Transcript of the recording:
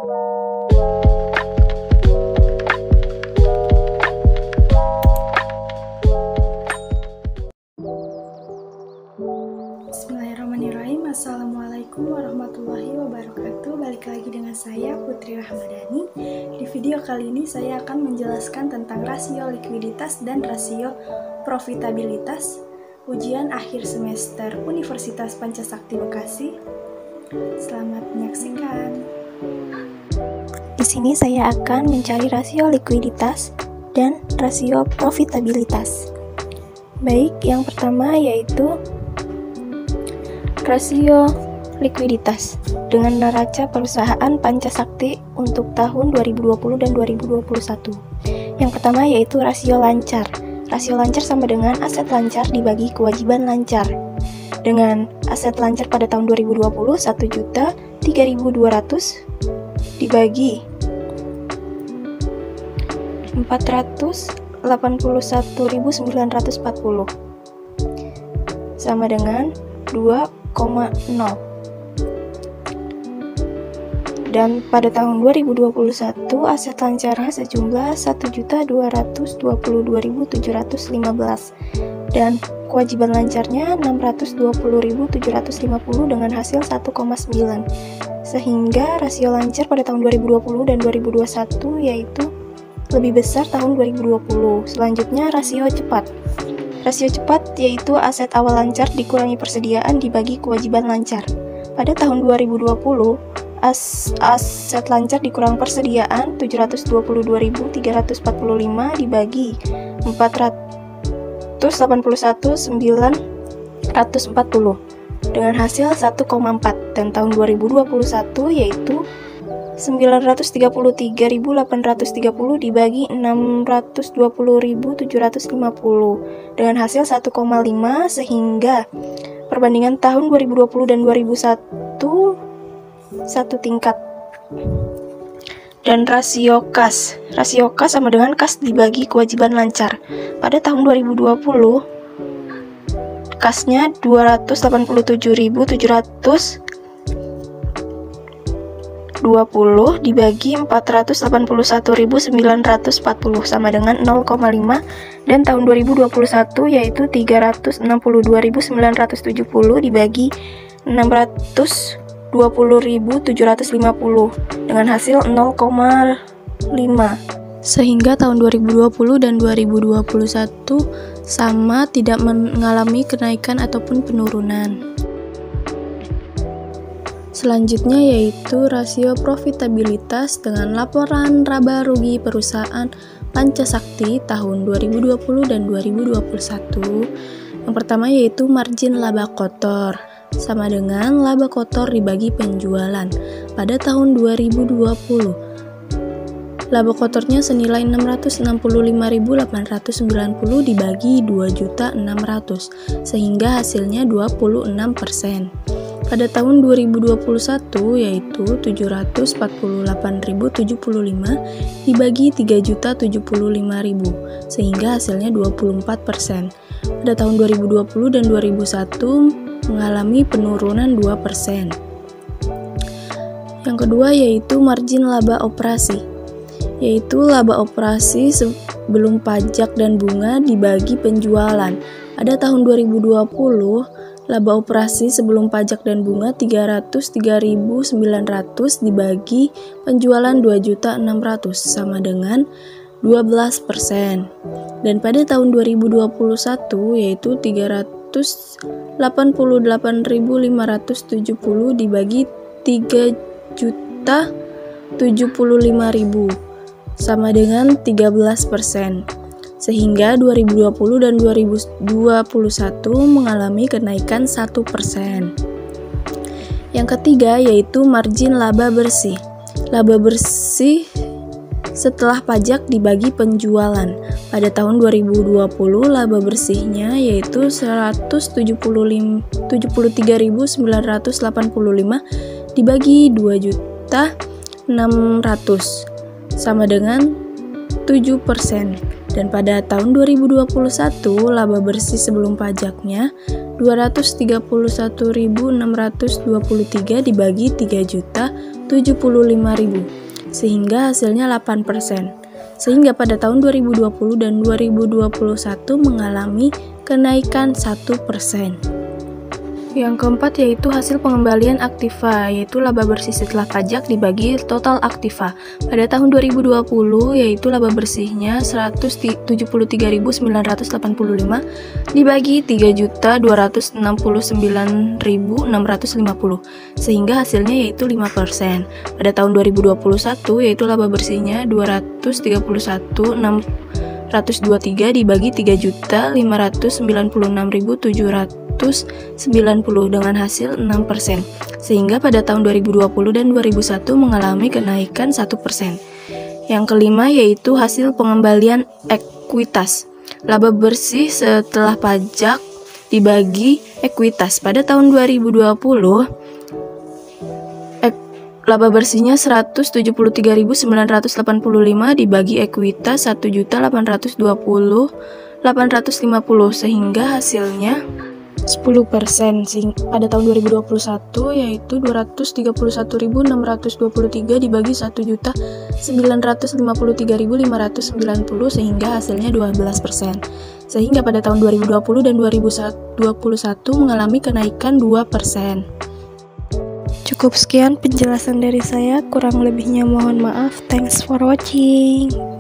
Bismillahirrahmanirrahim. Assalamualaikum warahmatullahi wabarakatuh. Balik lagi dengan saya Putri Rahmadani. Di video kali ini saya akan menjelaskan tentang rasio likuiditas dan rasio profitabilitas ujian akhir semester Universitas Pancasakti Bekasi. Selamat menyaksikan. Di sini saya akan mencari rasio likuiditas dan rasio profitabilitas. Baik, yang pertama yaitu rasio likuiditas dengan neraca perusahaan Pancasakti untuk tahun 2020 dan 2021. Yang pertama yaitu rasio lancar. Rasio lancar sama dengan aset lancar dibagi kewajiban lancar. Dengan aset lancar pada tahun 2020 1.003.200 dibagi 481.940 sama dengan 2,0. Dan pada tahun 2021 aset lancarnya sejumlah 1.222.715 dan kewajiban lancarnya 620.750 dengan hasil 1,9. Sehingga rasio lancar pada tahun 2020 dan 2021 yaitu lebih besar tahun 2020. Selanjutnya rasio cepat. Rasio cepat yaitu aset awal lancar dikurangi persediaan dibagi kewajiban lancar. Pada tahun 2020, aset lancar dikurang persediaan 722.345 dibagi 481.940 dengan hasil 1,4, dan tahun 2021 yaitu 933.830 dibagi 620.750 dengan hasil 1,5, sehingga perbandingan tahun 2020 dan 2001 satu tingkat. Dan rasio kas. Rasio kas sama dengan kas dibagi kewajiban lancar. Pada tahun 2020 kasnya 287.720 dibagi 481.940 sama dengan 0,5, dan tahun 2021 yaitu 362.970 dibagi 620.750 dengan hasil 0,5, sehingga tahun 2020 dan 2021 sama, tidak mengalami kenaikan ataupun penurunan. Selanjutnya yaitu rasio profitabilitas dengan laporan laba rugi perusahaan Pancasakti tahun 2020 dan 2021. Yang pertama yaitu margin laba kotor sama dengan laba kotor dibagi penjualan. Pada tahun 2020 laba kotornya senilai 665.890 dibagi 2.600.000 sehingga hasilnya 26%. Pada tahun 2021 yaitu 748.075 dibagi 3.075.000 sehingga hasilnya 24%. Pada tahun 2020 dan 2001 mengalami penurunan 2%. Yang kedua yaitu margin laba operasi, yaitu laba operasi sebelum pajak dan bunga dibagi penjualan. Pada tahun 2020 laba operasi sebelum pajak dan bunga 303.900 dibagi penjualan 2.600.000 sama dengan 12%. Dan pada tahun 2021 yaitu 388.570 dibagi 3.075.000 sama dengan 13%. Sehingga 2020 dan 2021 mengalami kenaikan 1%. Yang ketiga yaitu margin laba bersih. Laba bersih setelah pajak dibagi penjualan. Pada tahun 2020 laba bersihnya yaitu 173.985 dibagi 2.600.000 sama dengan 7%. Dan pada tahun 2021 laba bersih sebelum pajaknya 231.623 dibagi 3.075.000 sehingga hasilnya 8%. Sehingga pada tahun 2020 dan 2021 mengalami kenaikan 1%. Yang keempat yaitu hasil pengembalian aktiva, yaitu laba bersih setelah pajak dibagi total aktiva. Pada tahun 2020 yaitu laba bersihnya 173.985 dibagi 3.269.650 sehingga hasilnya yaitu 5%. Pada tahun 2021 yaitu laba bersihnya 231.623 dibagi 3.596.790 dengan hasil 6%, sehingga pada tahun 2020 dan 2021 mengalami kenaikan 1%. Yang kelima yaitu hasil pengembalian ekuitas, laba bersih setelah pajak dibagi ekuitas. Pada tahun 2020 laba bersihnya 173.985 dibagi ekuitas 1.820.850 sehingga hasilnya 10%. Pada tahun 2021 yaitu 231.623 dibagi 1.953.590 sehingga hasilnya 12%. Sehingga pada tahun 2020 dan 2021 mengalami kenaikan 2%. Cukup sekian penjelasan dari saya, kurang lebihnya mohon maaf. Thanks for watching.